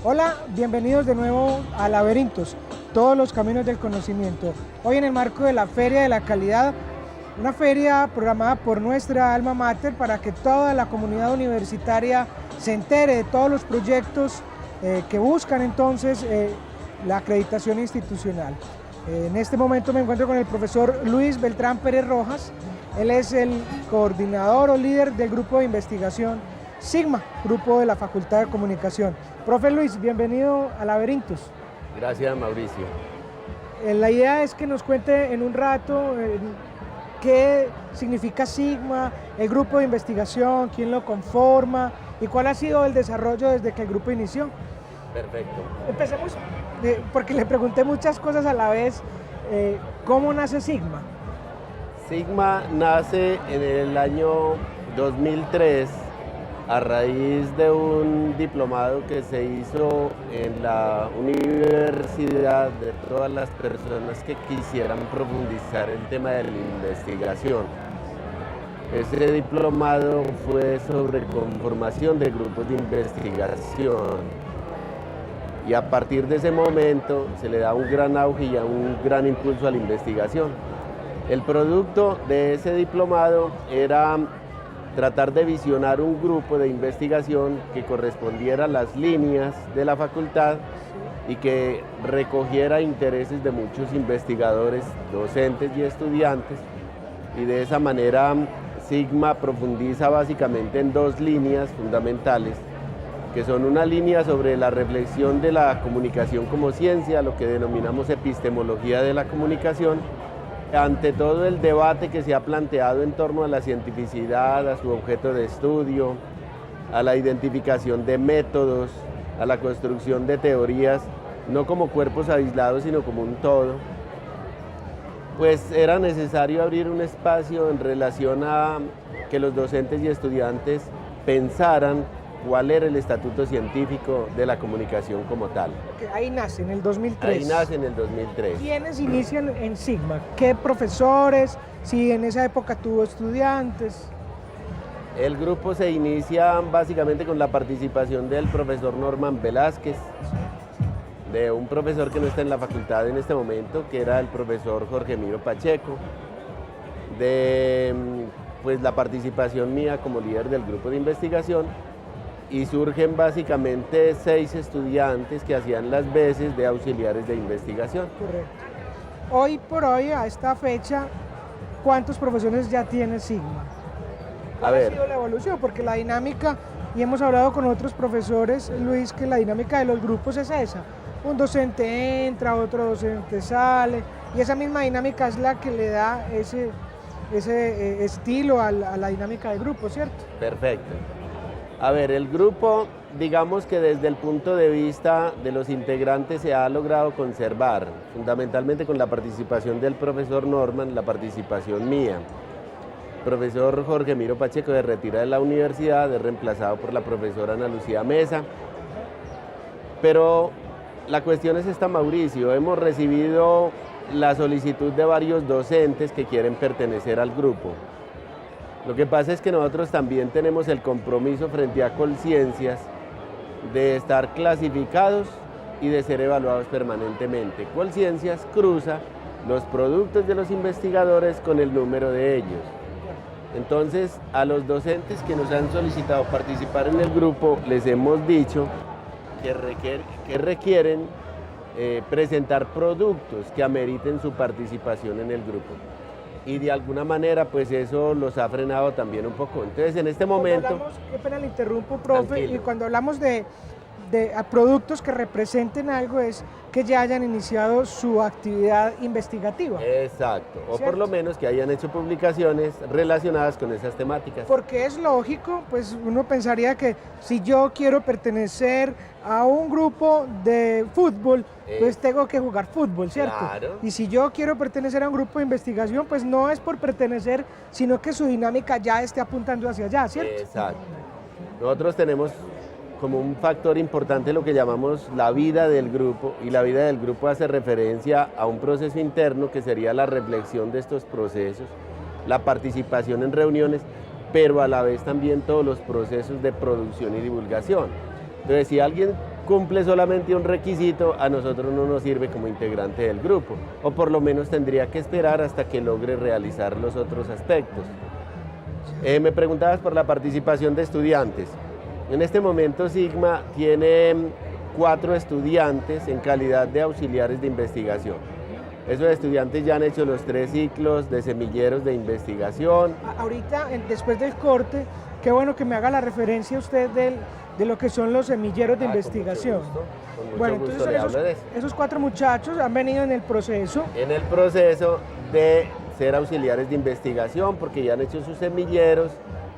Hola, bienvenidos de nuevo a Laberintos, todos los caminos del conocimiento. Hoy en el marco de la Feria de la Calidad, una feria programada por nuestra alma mater para que toda la comunidad universitaria se entere de todos los proyectos que buscan entonces la acreditación institucional. En este momento me encuentro con el profesor Luis Beltrán Pérez Rojas. Él es el coordinador o líder del grupo de investigación Sigma, grupo de la Facultad de Comunicación. Profe Luis, bienvenido a Laberintos. Gracias, Mauricio. La idea es que nos cuente en un rato qué significa Sigma, el grupo de investigación, quién lo conforma y cuál ha sido el desarrollo desde que el grupo inició. Perfecto. Empecemos, porque le pregunté muchas cosas a la vez. ¿Cómo nace Sigma? Sigma nace en el año 2003 a raíz de un diplomado que se hizo en la universidad de todas las personas que quisieran profundizar el tema de la investigación. Ese diplomado fue sobre conformación de grupos de investigación y a partir de ese momento se le da un gran auge y un gran impulso a la investigación. El producto de ese diplomado era tratar de visionar un grupo de investigación que correspondiera a las líneas de la facultad y que recogiera intereses de muchos investigadores, docentes y estudiantes, y de esa manera Sigma profundiza básicamente en dos líneas fundamentales, que son una línea sobre la reflexión de la comunicación como ciencia, lo que denominamos epistemología de la comunicación, ante todo el debate que se ha planteado en torno a la cientificidad, a su objeto de estudio, a la identificación de métodos, a la construcción de teorías, no como cuerpos aislados, sino como un todo, pues era necesario abrir un espacio en relación a que los docentes y estudiantes pensaran cuál era el estatuto científico de la comunicación como tal. Ahí nace, en el 2003. Ahí nace en el 2003. ¿Quiénes inician en Sigma? ¿Qué profesores? Si en esa época tuvo estudiantes. El grupo se inicia básicamente con la participación del profesor Norman Velázquez, de un profesor que no está en la facultad en este momento, que era el profesor Jorge Miro Pacheco, de pues, la participación mía como líder del grupo de investigación, y surgen básicamente 6 estudiantes que hacían las veces de auxiliares de investigación. Correcto. Hoy por hoy, a esta fecha, ¿cuántos profesores ya tiene Sigma? ¿Cuál ha sido la evolución? Porque la dinámica, y hemos hablado con otros profesores, Luis, que la dinámica de los grupos es esa. Un docente entra, otro docente sale, y esa misma dinámica es la que le da ese estilo a la dinámica del grupo, ¿cierto? Perfecto. A ver, el grupo, digamos que desde el punto de vista de los integrantes se ha logrado conservar, fundamentalmente con la participación del profesor Norman, la participación mía. El profesor Jorge Miro Pacheco se retira de la universidad, es reemplazado por la profesora Ana Lucía Mesa. Pero la cuestión es esta, Mauricio, hemos recibido la solicitud de varios docentes que quieren pertenecer al grupo. Lo que pasa es que nosotros también tenemos el compromiso frente a Colciencias de estar clasificados y de ser evaluados permanentemente. Colciencias cruza los productos de los investigadores con el número de ellos. Entonces, a los docentes que nos han solicitado participar en el grupo, les hemos dicho que requieren presentar productos que ameriten su participación en el grupo. Y de alguna manera, pues eso los ha frenado también un poco. Entonces, en este momento... Qué pena le interrumpo, profe, tranquilo. y cuando hablamos de a productos que representen algo es que ya hayan iniciado su actividad investigativa. Exacto, o ¿Cierto? por lo menos que hayan hecho publicaciones relacionadas con esas temáticas. Porque es lógico, pues uno pensaría que si yo quiero pertenecer a un grupo de fútbol, pues tengo que jugar fútbol, ¿cierto? Claro. Y si yo quiero pertenecer a un grupo de investigación, pues no es por pertenecer, sino que su dinámica ya esté apuntando hacia allá, ¿cierto? Exacto. Nosotros tenemos como un factor importante lo que llamamos la vida del grupo, y la vida del grupo hace referencia a un proceso interno que sería la reflexión de estos procesos, la participación en reuniones, pero a la vez también todos los procesos de producción y divulgación. Entonces, si alguien cumple solamente un requisito, a nosotros no nos sirve como integrante del grupo, o por lo menos tendría que esperar hasta que logre realizar los otros aspectos. Me preguntabas por la participación de estudiantes. En este momento Sigma tiene 4 estudiantes en calidad de auxiliares de investigación. Esos estudiantes ya han hecho los 3 ciclos de semilleros de investigación. Ahorita, después del corte, qué bueno que me haga la referencia usted de lo que son los semilleros de investigación. Con mucho Bueno, gusto entonces le hablo de eso. esos 4 muchachos han venido en el proceso. En el proceso de ser auxiliares de investigación, porque ya han hecho sus semilleros,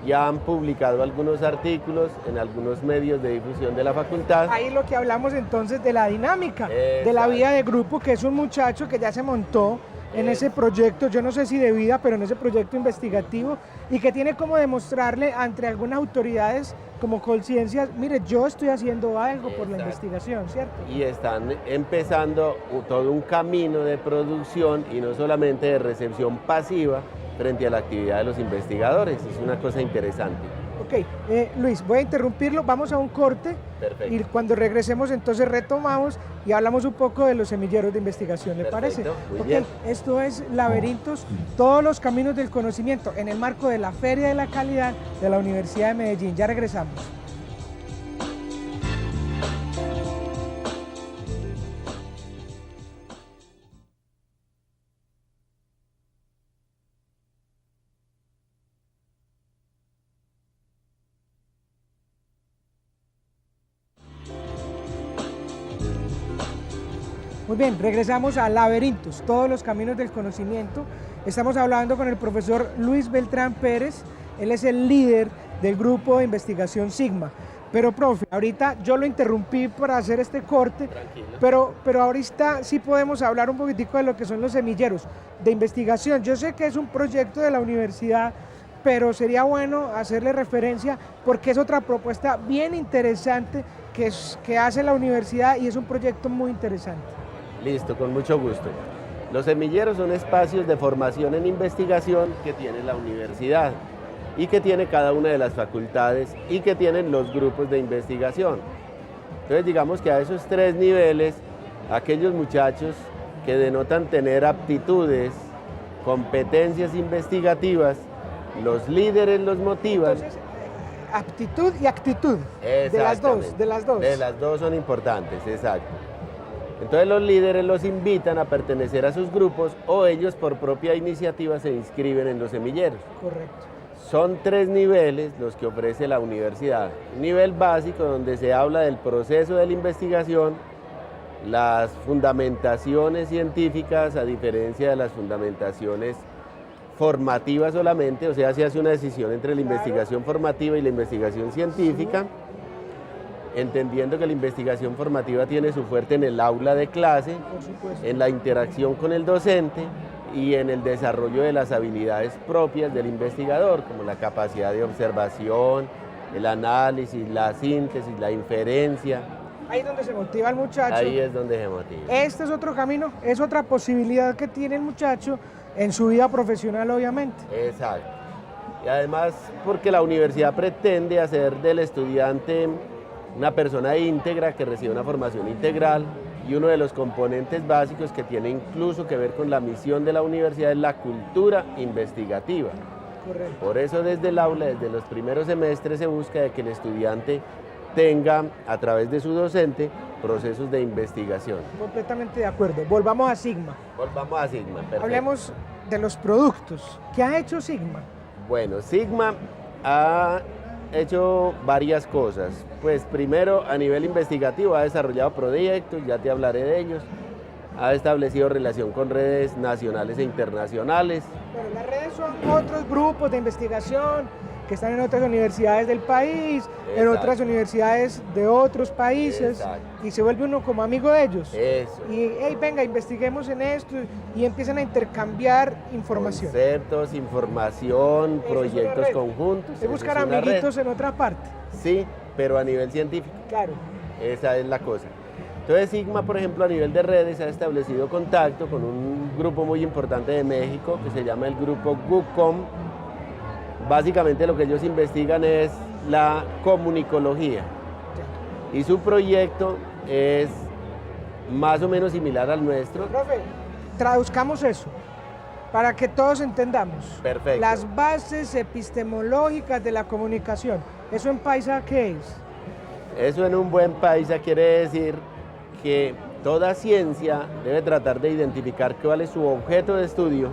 ya han publicado algunos artículos en algunos medios de difusión de la facultad. Ahí lo que hablamos entonces de la dinámica, Exacto. de la vida de grupo, que es un muchacho que ya se montó en ese proyecto, yo no sé si de vida, pero en ese proyecto investigativo, y que tiene como demostrarle ante algunas autoridades como Colciencias, mire, yo estoy haciendo algo por la Exacto. investigación, ¿cierto? Y están empezando todo un camino de producción y no solamente de recepción pasiva frente a la actividad de los investigadores. Es una cosa interesante. Ok, Luis, voy a interrumpirlo, vamos a un corte. Perfecto. Y cuando regresemos entonces retomamos y hablamos un poco de los semilleros de investigación, ¿le parece? Muy Ok, bien. esto es Laberintos, todos los caminos del conocimiento en el marco de la Feria de la Calidad de la Universidad de Medellín. Ya regresamos. Muy bien, regresamos a Laberintos, todos los caminos del conocimiento. Estamos hablando con el profesor Luis Beltrán Pérez, él es el líder del grupo de investigación Sigma. Pero, profe, ahorita yo lo interrumpí para hacer este corte, pero ahorita sí podemos hablar un poquitico de lo que son los semilleros de investigación. Yo sé que es un proyecto de la universidad, pero sería bueno hacerle referencia porque es otra propuesta bien interesante que hace la universidad y es un proyecto muy interesante. Listo, con mucho gusto. Los semilleros son espacios de formación en investigación que tiene la universidad y que tiene cada una de las facultades y que tienen los grupos de investigación. Entonces digamos que a esos 3 niveles, aquellos muchachos que denotan tener aptitudes, competencias investigativas, los líderes los motivan. Entonces, aptitud y actitud, de las dos. De las dos son importantes, exacto. Entonces los líderes los invitan a pertenecer a sus grupos o ellos por propia iniciativa se inscriben en los semilleros. Correcto. Son 3 niveles los que ofrece la universidad. Un nivel básico donde se habla del proceso de la investigación, las fundamentaciones científicas a diferencia de las fundamentaciones formativas solamente, o sea, se hace una decisión entre la investigación formativa y la investigación científica. Sí. Entendiendo que la investigación formativa tiene su fuerte en el aula de clase, en la interacción con el docente y en el desarrollo de las habilidades propias del investigador, como la capacidad de observación, el análisis, la síntesis, la inferencia. Ahí es donde se motiva el muchacho. Ahí es donde se motiva. Este es otro camino, es otra posibilidad que tiene el muchacho en su vida profesional, obviamente. Exacto. Y además porque la universidad pretende hacer del estudiante una persona íntegra que recibe una formación integral y uno de los componentes básicos que tiene incluso que ver con la misión de la universidad es la cultura investigativa. Correcto. Por eso desde el aula, desde los primeros semestres se busca de que el estudiante tenga a través de su docente procesos de investigación. Completamente de acuerdo. Volvamos a Sigma. Volvamos a Sigma. Perfecto. Hablemos de los productos. ¿Qué ha hecho Sigma? Bueno, Sigma ha hecho varias cosas. Pues primero, a nivel investigativo, ha desarrollado proyectos, ya te hablaré de ellos. Ha establecido relación con redes nacionales e internacionales. Bueno, las redes son otros grupos de investigación que están en otras universidades del país, Exacto. en otras universidades de otros países, Exacto. y se vuelve uno como amigo de ellos. Eso. Y, hey, venga, investiguemos en esto, y empiezan a intercambiar información. Conceptos, información, Eso proyectos es una red. conjuntos. Es buscar amiguitos en otra parte. Sí, pero a nivel científico. Claro. Esa es la cosa. Entonces Sigma, por ejemplo, a nivel de redes ha establecido contacto con un grupo muy importante de México que se llama el grupo GUCOM. Básicamente lo que ellos investigan es la comunicología y su proyecto es más o menos similar al nuestro. Profe, traduzcamos eso para que todos entendamos. Perfecto. Las bases epistemológicas de la comunicación. ¿Eso en paisa qué es? Eso en un buen paisa quiere decir que toda ciencia debe tratar de identificar cuál es su objeto de estudio,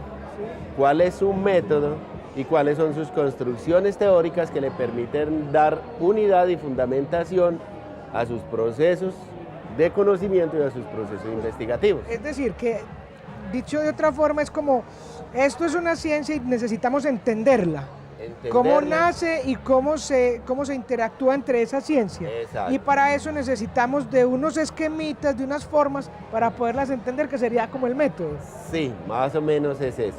cuál es su método y cuáles son sus construcciones teóricas que le permiten dar unidad y fundamentación a sus procesos de conocimiento y a sus procesos investigativos. Es decir, que dicho de otra forma es como, esto es una ciencia y necesitamos entenderla. Cómo nace y cómo se interactúa entre esa ciencia. Exacto. Y para eso necesitamos de unos esquemitas, de unas formas para poderlas entender, que sería como el método. Sí, más o menos es eso.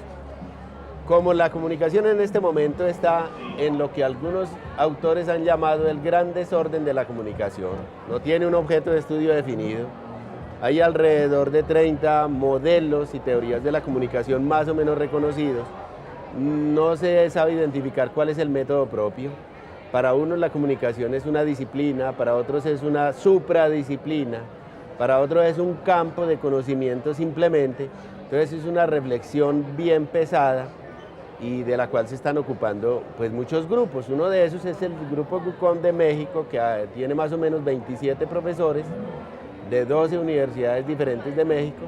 Como la comunicación en este momento está en lo que algunos autores han llamado el gran desorden de la comunicación, no tiene un objeto de estudio definido, hay alrededor de 30 modelos y teorías de la comunicación más o menos reconocidos. No se sabe identificar cuál es el método propio. Para unos la comunicación es una disciplina, para otros es una supradisciplina, para otros es un campo de conocimiento simplemente. Entonces es una reflexión bien pesada y de la cual se están ocupando pues muchos grupos. Uno de esos es el grupo GUCOM de México, que tiene más o menos 27 profesores de 12 universidades diferentes de México.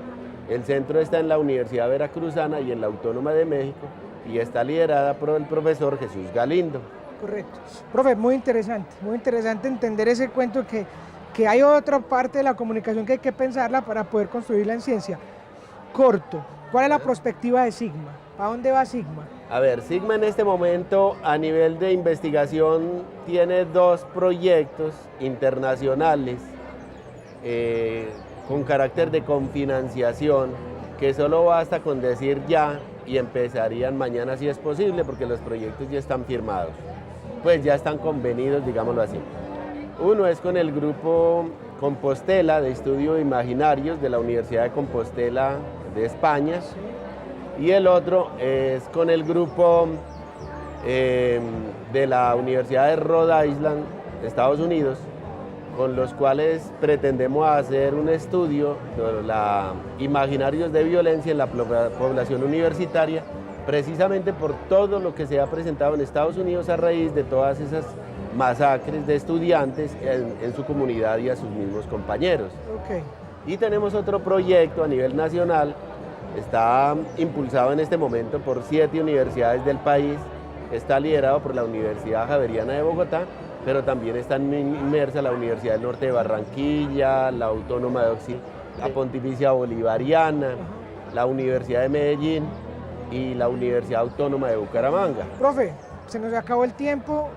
El centro está en la Universidad Veracruzana y en la Autónoma de México, y está liderada por el profesor Jesús Galindo. Correcto. Profe, muy interesante entender ese cuento que hay otra parte de la comunicación que hay que pensarla para poder construirla en ciencia. Corto, ¿cuál es la perspectiva de Sigma? ¿A dónde va Sigma? A ver, Sigma en este momento a nivel de investigación tiene 2 proyectos internacionales con carácter de confinanciación, que solo basta con decir ya y empezarían mañana si es posible, porque los proyectos ya están firmados, pues ya están convenidos, digámoslo así. Uno es con el grupo Compostela de Estudio Imaginarios de la Universidad de Compostela de España, y el otro es con el grupo de la Universidad de Rhode Island, Estados Unidos, con los cuales pretendemos hacer un estudio de imaginarios de violencia en la población universitaria, precisamente por todo lo que se ha presentado en Estados Unidos a raíz de todas esas masacres de estudiantes en su comunidad y a sus mismos compañeros. Okay. Y tenemos otro proyecto a nivel nacional, está impulsado en este momento por 7 universidades del país, está liderado por la Universidad Javeriana de Bogotá, pero también están inmersas la Universidad del Norte de Barranquilla, la Autónoma de Occidente, la Pontificia Bolivariana, la Universidad de Medellín y la Universidad Autónoma de Bucaramanga. Profe, se nos acabó el tiempo.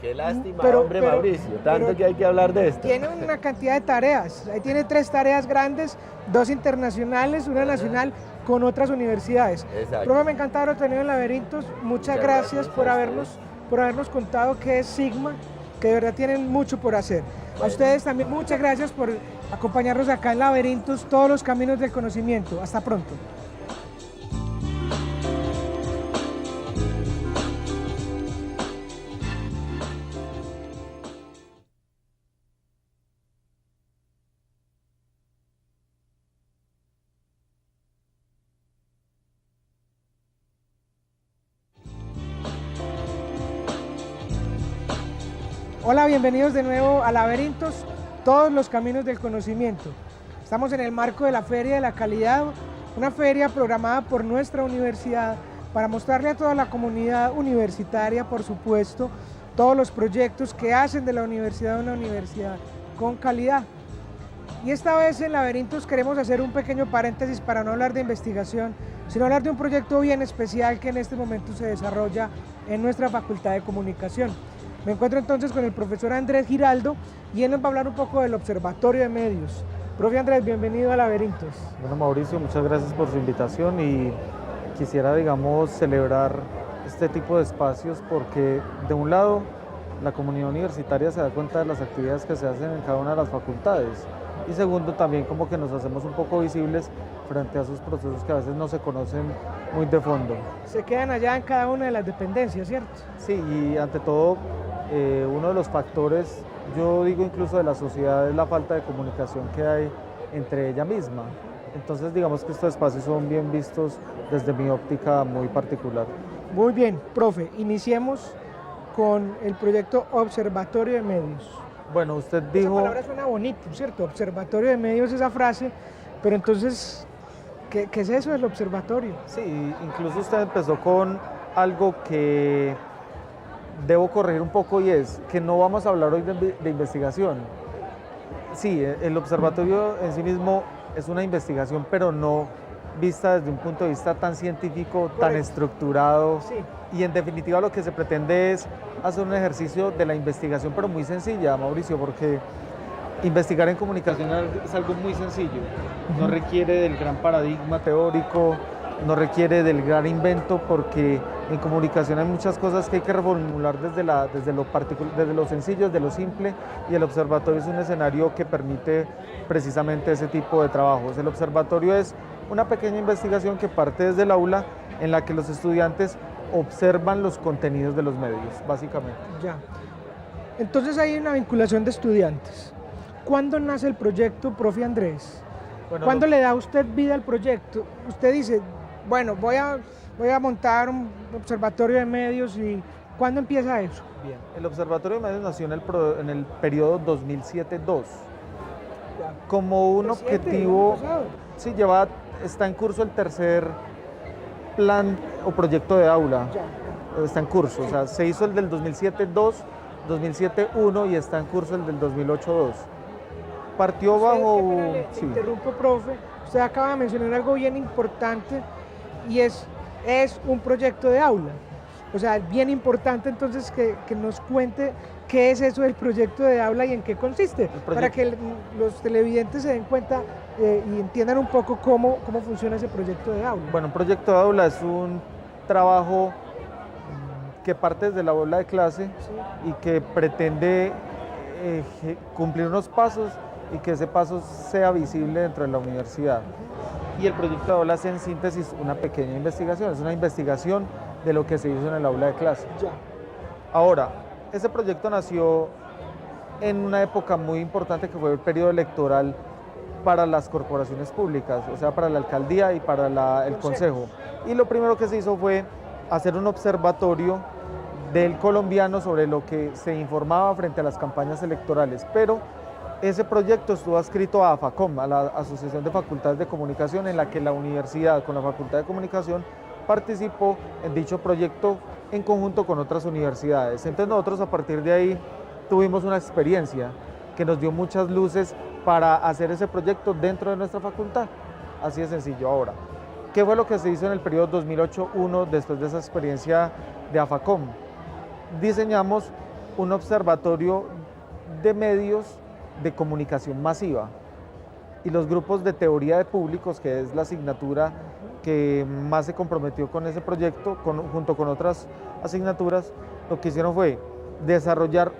Qué lástima, hombre, Mauricio, tanto que hay que hablar de esto. Tiene una cantidad de tareas, ahí tiene 3 tareas grandes, 2 internacionales, una nacional con otras universidades. Exacto. Profe, me encanta haberlo tenido en Laberintos, muchas gracias por habernos contado qué es Sigma, que de verdad tienen mucho por hacer. Bueno. A ustedes también muchas gracias por acompañarnos acá en Laberintos, todos los caminos del conocimiento. Hasta pronto. Hola, bienvenidos de nuevo a Laberintos, todos los caminos del conocimiento. Estamos en el marco de la Feria de la Calidad, una feria programada por nuestra universidad para mostrarle a toda la comunidad universitaria, por supuesto, todos los proyectos que hacen de la universidad una universidad con calidad. Y esta vez en Laberintos queremos hacer un pequeño paréntesis para no hablar de investigación, sino hablar de un proyecto bien especial que en este momento se desarrolla en nuestra Facultad de Comunicación. Me encuentro entonces con el profesor Andrés Giraldo y él nos va a hablar un poco del Observatorio de Medios. Profe Andrés, bienvenido a Laberintos. Bueno, Mauricio, muchas gracias por su invitación y quisiera, digamos, celebrar este tipo de espacios porque, de un lado, la comunidad universitaria se da cuenta de las actividades que se hacen en cada una de las facultades y segundo, también como que nos hacemos un poco visibles frente a esos procesos que a veces no se conocen muy de fondo. Se quedan allá en cada una de las dependencias, ¿cierto? Sí, y ante todo, uno de los factores, yo digo incluso de la sociedad, es la falta de comunicación que hay entre ella misma. Entonces digamos que estos espacios son bien vistos desde mi óptica muy particular. Muy bien, profe, iniciemos con el proyecto Observatorio de Medios. Bueno, usted dijo... Esa palabra suena bonito, ¿cierto? Observatorio de Medios, esa frase, pero entonces, ¿qué es eso del observatorio? Sí, incluso usted empezó con algo que debo corregir un poco y es que no vamos a hablar hoy de investigación. Sí, el observatorio en sí mismo es una investigación, pero no vista desde un punto de vista tan científico, tan estructurado. Sí. Y en definitiva lo que se pretende es hacer un ejercicio de la investigación, pero muy sencilla, Mauricio, porque investigar en comunicación es algo muy sencillo. No requiere del gran paradigma teórico, no requiere del gran invento, porque en comunicación hay muchas cosas que hay que reformular desde lo sencillo, desde lo simple, y el observatorio es un escenario que permite precisamente ese tipo de trabajos. El observatorio es una pequeña investigación que parte desde el aula en la que los estudiantes observan los contenidos de los medios, básicamente. Ya. Entonces hay una vinculación de estudiantes. ¿Cuándo nace el proyecto, profe Andrés? Bueno, ¿cuándo le da usted vida al proyecto? Usted dice, bueno, voy a montar un observatorio de medios y ¿cuándo empieza eso? Bien, el observatorio de medios nació en el periodo 2007-2 como un objetivo, sí, está en curso el tercer plan o proyecto de aula, está en curso, o sea, se hizo el del 2007-2, 2007-1 y está en curso el del 2008-2. Partió bajo... Sí. Interrumpo, profe, usted acaba de mencionar algo bien importante y es un proyecto de aula. O sea, es bien importante entonces que nos cuente qué es eso del proyecto de aula y en qué consiste, para que los televidentes se den cuenta y entiendan un poco cómo funciona ese proyecto de aula. Bueno, un proyecto de aula es un trabajo que parte desde la aula de clase, sí, y que pretende cumplir unos pasos y que ese paso sea visible dentro de la universidad. Y el proyecto de aula es en síntesis una pequeña investigación, es una investigación de lo que se hizo en el aula de clase. Ya. Ahora, ese proyecto nació en una época muy importante que fue el periodo electoral para las corporaciones públicas, o sea, para la alcaldía y para el consejo. Y lo primero que se hizo fue hacer un observatorio del colombiano sobre lo que se informaba frente a las campañas electorales, pero ese proyecto estuvo adscrito a AFACOM, a la Asociación de Facultades de Comunicación, en la que la universidad con la Facultad de Comunicación participó en dicho proyecto en conjunto con otras universidades. Entonces nosotros a partir de ahí tuvimos una experiencia que nos dio muchas luces para hacer ese proyecto dentro de nuestra facultad. Así de sencillo. Ahora, ¿qué fue lo que se hizo en el periodo 2008-1 después de esa experiencia de AFACOM? Diseñamos un observatorio de medios de comunicación masiva y los grupos de teoría de públicos, que es la asignatura que más se comprometió con ese proyecto, junto con otras asignaturas, lo que hicieron fue desarrollar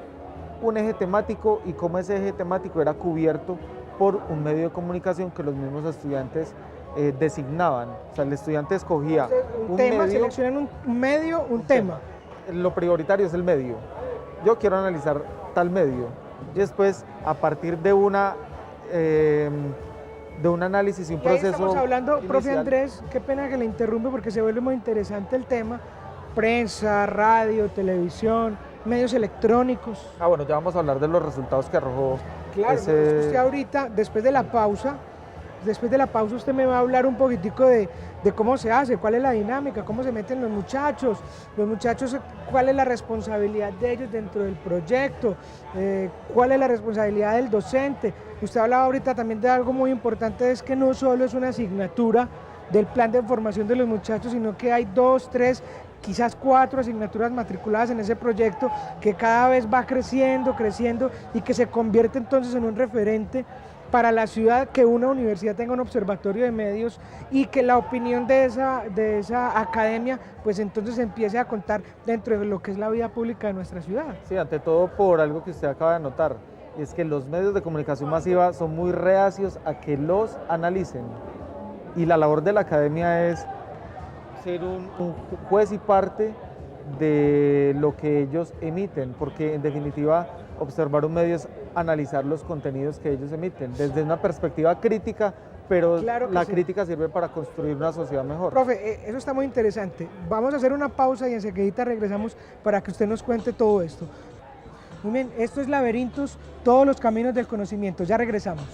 un eje temático y cómo ese eje temático era cubierto por un medio de comunicación que los mismos estudiantes designaban. O sea, el estudiante escogía un tema, medio, seleccionan un medio, un tema. Lo prioritario es el medio. Yo quiero analizar tal medio. Y después, a partir de un análisis y un proceso estamos hablando, inicial. Profe Andrés, qué pena que le interrumpe porque se vuelve muy interesante el tema. Prensa, radio, televisión, medios electrónicos. Bueno, ya vamos a hablar de los resultados que arrojó Claro, es que usted ahorita, después de la pausa, después de la pausa usted me va a hablar un poquitico de cómo se hace, cuál es la dinámica, cómo se meten los muchachos, cuál es la responsabilidad de ellos dentro del proyecto, cuál es la responsabilidad del docente. Usted hablaba ahorita también de algo muy importante, es que no solo es una asignatura del plan de formación de los muchachos, sino que hay 2, 3, quizás 4 asignaturas matriculadas en ese proyecto que cada vez va creciendo y que se convierte entonces en un referente para la ciudad, que una universidad tenga un observatorio de medios y que la opinión de esa academia pues entonces empiece a contar dentro de lo que es la vida pública de nuestra ciudad. Sí, ante todo por algo que usted acaba de notar, y es que los medios de comunicación masiva son muy reacios a que los analicen, y la labor de la academia es ser un juez y parte de lo que ellos emiten, porque en definitiva observar un medio es analizar los contenidos que ellos emiten desde una perspectiva crítica, pero claro que la sí. crítica sirve para construir una sociedad mejor. Profe, eso está muy interesante. Vamos a hacer una pausa y enseguida regresamos para que usted nos cuente todo esto. Muy bien, esto es Laberintos, todos los caminos del conocimiento. Ya regresamos.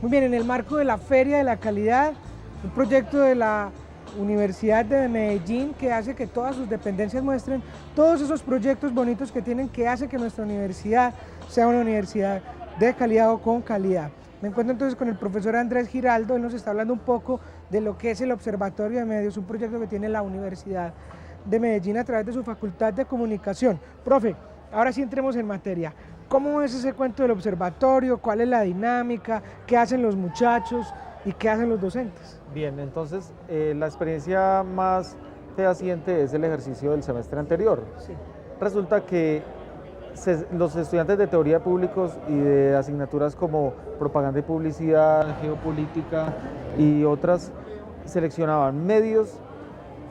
Muy bien, en el marco de la Feria de la Calidad, un proyecto de la Universidad de Medellín que hace que todas sus dependencias muestren todos esos proyectos bonitos que tienen, que hace que nuestra universidad sea una universidad de calidad o con calidad. Me encuentro entonces con el profesor Andrés Giraldo, él nos está hablando un poco de lo que es el Observatorio de Medios, un proyecto que tiene la Universidad de Medellín a través de su Facultad de Comunicación. Profe, ahora sí entremos en materia. ¿Cómo es ese cuento del observatorio? ¿Cuál es la dinámica? ¿Qué hacen los muchachos y qué hacen los docentes? Bien, entonces la experiencia más fehaciente es el ejercicio del semestre anterior. Sí. Resulta que los estudiantes de teoría de públicos y de asignaturas como propaganda y publicidad, geopolítica y otras seleccionaban medios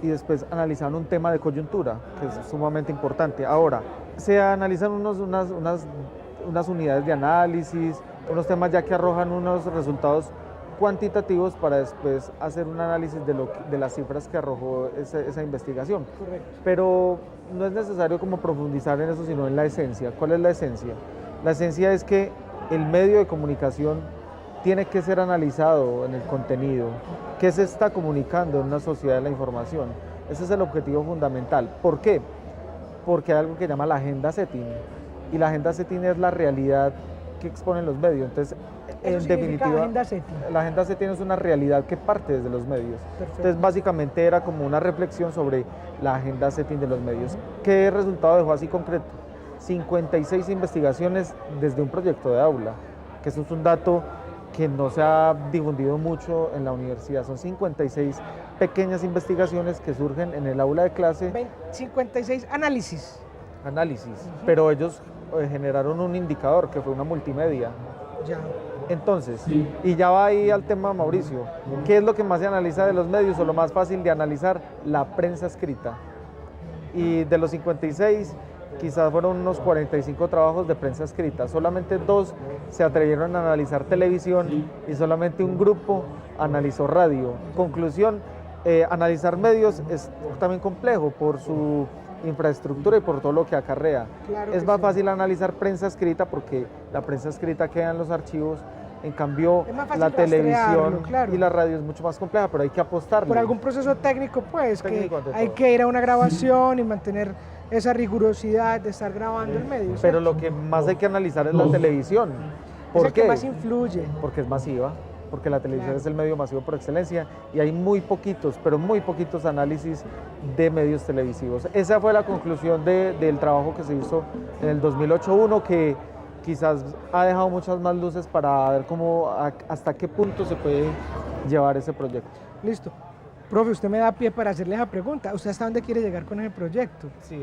y después analizaban un tema de coyuntura, que es sumamente importante. Ahora, se analizan unas unidades de análisis, unos temas ya que arrojan unos resultados cuantitativos para después hacer un análisis de las cifras que arrojó esa investigación. Correcto. Pero no es necesario como profundizar en eso, sino en la esencia. ¿Cuál es la esencia? La esencia es que el medio de comunicación tiene que ser analizado en el contenido. ¿Qué se está comunicando en una sociedad de la información? Ese es el objetivo fundamental. ¿Por qué? Porque hay algo que llama la agenda setting, y la agenda setting es la realidad que exponen los medios. Entonces, en definitiva, la agenda setting es una realidad que parte desde los medios. Perfecto. Entonces, básicamente era como una reflexión sobre la agenda setting de los medios. ¿Qué resultado dejó así concreto? 56 investigaciones desde un proyecto de aula, que eso es un dato que no se ha difundido mucho en la universidad. Son 56 pequeñas investigaciones que surgen en el aula de clase. 56 análisis. Pero ellos generaron un indicador que fue una multimedia. Ya. Entonces, y ya va ahí al tema, Mauricio, ¿qué es lo que más se analiza de los medios o lo más fácil de analizar? La prensa escrita. Y de los 56, quizás fueron unos 45 trabajos de prensa escrita, solamente 2 se atrevieron a analizar televisión y solamente un grupo analizó radio. Conclusión, analizar medios es también complejo por su infraestructura y por todo lo que acarrea. Claro es que más sí. fácil analizar prensa escrita porque la prensa escrita queda en los archivos, en cambio Es más fácil la televisión rastrearlo, claro. y la radio es mucho más compleja, pero hay que apostarle. Por algún proceso técnico, pues, Técnico, que ante hay todo. que ir a una grabación y mantener esa rigurosidad de estar grabando el medio. Pero ¿cierto? lo que más hay que analizar es la televisión. Es ¿Por el que qué? más influye. Porque es masiva, porque la televisión Claro. es el medio masivo por excelencia y hay muy poquitos, pero muy poquitos análisis de medios televisivos. Esa fue la conclusión del trabajo que se hizo en el 2008-1, que quizás ha dejado muchas más luces para ver hasta qué punto se puede llevar ese proyecto. Listo. Profe, usted me da pie para hacerle esa pregunta. ¿Usted hasta dónde quiere llegar con ese proyecto? Sí,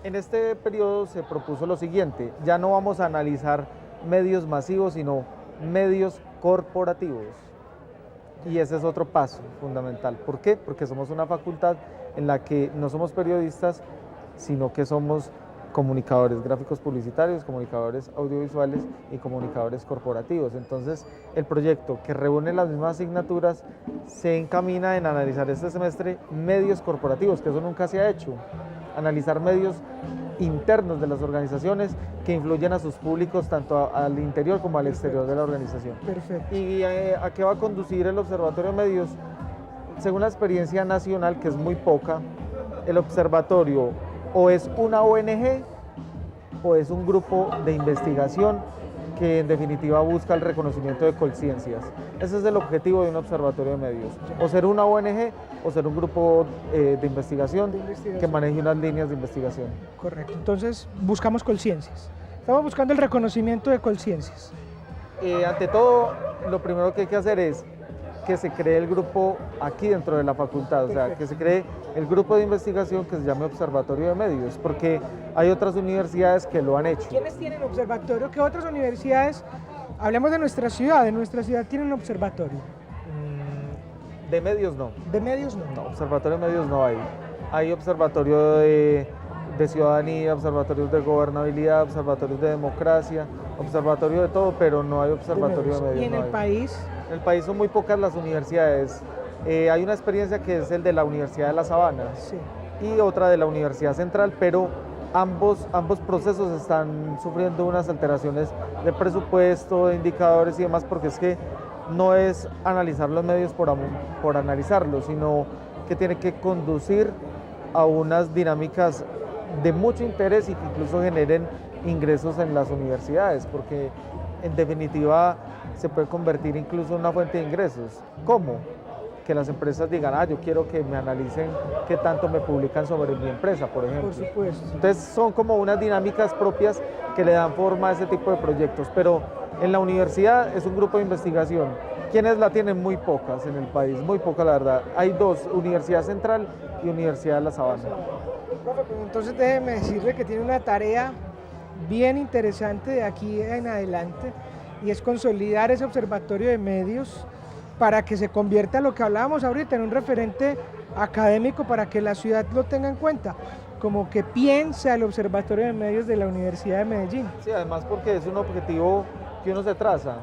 en este periodo se propuso lo siguiente: ya no vamos a analizar medios masivos, sino medios corporativos. Y ese es otro paso fundamental. ¿Por qué? Porque somos una facultad en la que no somos periodistas, sino que somos comunicadores gráficos publicitarios, comunicadores audiovisuales y comunicadores corporativos. Entonces, el proyecto, que reúne las mismas asignaturas, se encamina en analizar este semestre medios corporativos, que eso nunca se ha hecho. Analizar medios internos de las organizaciones que influyen a sus públicos tanto al interior como al exterior de la organización. Perfecto. ¿Y a qué va a conducir el Observatorio de Medios? Según la experiencia nacional, que es muy poca, el observatorio o es una ONG o es un grupo de investigación que en definitiva busca el reconocimiento de conciencias. Ese es el objetivo de un observatorio de medios, o ser una ONG o ser un grupo de investigación que maneje unas líneas de investigación. Correcto, entonces buscamos conciencias. Estamos buscando el reconocimiento de conciencias. Ante todo, lo primero que hay que hacer es que se cree el grupo aquí dentro de la facultad, o sea, que se cree el grupo de investigación que se llame Observatorio de Medios, porque hay otras universidades que lo han hecho. ¿Quiénes tienen observatorio? ¿Qué otras universidades? Hablemos de nuestra ciudad tienen un observatorio. De medios no. De medios no. No, observatorio de medios no hay. Hay observatorio de ciudadanía, observatorios de gobernabilidad, observatorios de democracia, observatorio de todo, pero no hay observatorio de medios. ¿Y en el país? En el país son muy pocas las universidades. Hay una experiencia que es el de la Universidad de La Sabana, sí, y otra de la Universidad Central, pero ambos procesos están sufriendo unas alteraciones de presupuesto, de indicadores y demás, porque es que no es analizar los medios por analizarlos, sino que tiene que conducir a unas dinámicas de mucho interés y que incluso generen ingresos en las universidades, porque en definitiva se puede convertir incluso en una fuente de ingresos. ¿Cómo? Que las empresas digan, yo quiero que me analicen qué tanto me publican sobre mi empresa, por ejemplo. Por supuesto. Entonces son como unas dinámicas propias que le dan forma a ese tipo de proyectos, pero en la universidad es un grupo de investigación. ¿Quiénes la tienen? Muy pocas en el país, muy pocas la verdad. Hay dos, Universidad Central y Universidad de La Sabana. Profe, pues entonces déjeme decirle que tiene una tarea bien interesante de aquí en adelante, y es consolidar ese observatorio de medios para que se convierta, lo que hablábamos ahorita, en un referente académico para que la ciudad lo tenga en cuenta, como que piensa el Observatorio de Medios de la Universidad de Medellín. Sí, además porque es un objetivo que uno se traza,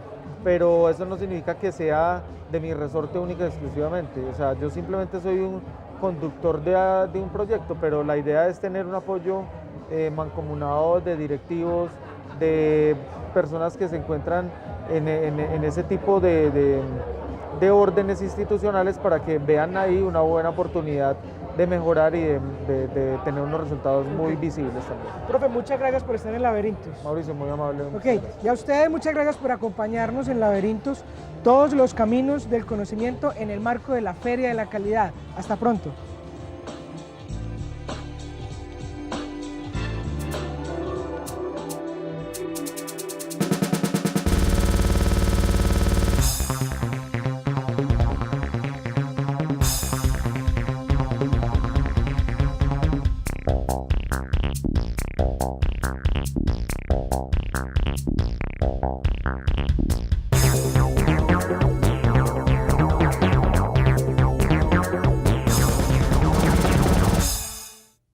pero eso no significa que sea de mi resorte única y exclusivamente. O sea, yo simplemente soy un conductor de un proyecto, pero la idea es tener un apoyo mancomunado de directivos, de personas que se encuentran en ese tipo de órdenes institucionales, para que vean ahí una buena oportunidad de mejorar y de tener unos resultados muy visibles también. Profe, muchas gracias por estar en Laberintos. Mauricio, muy amable. Ok, y a ustedes muchas gracias por acompañarnos en Laberintos, todos los caminos del conocimiento en el marco de la Feria de la Calidad. Hasta pronto.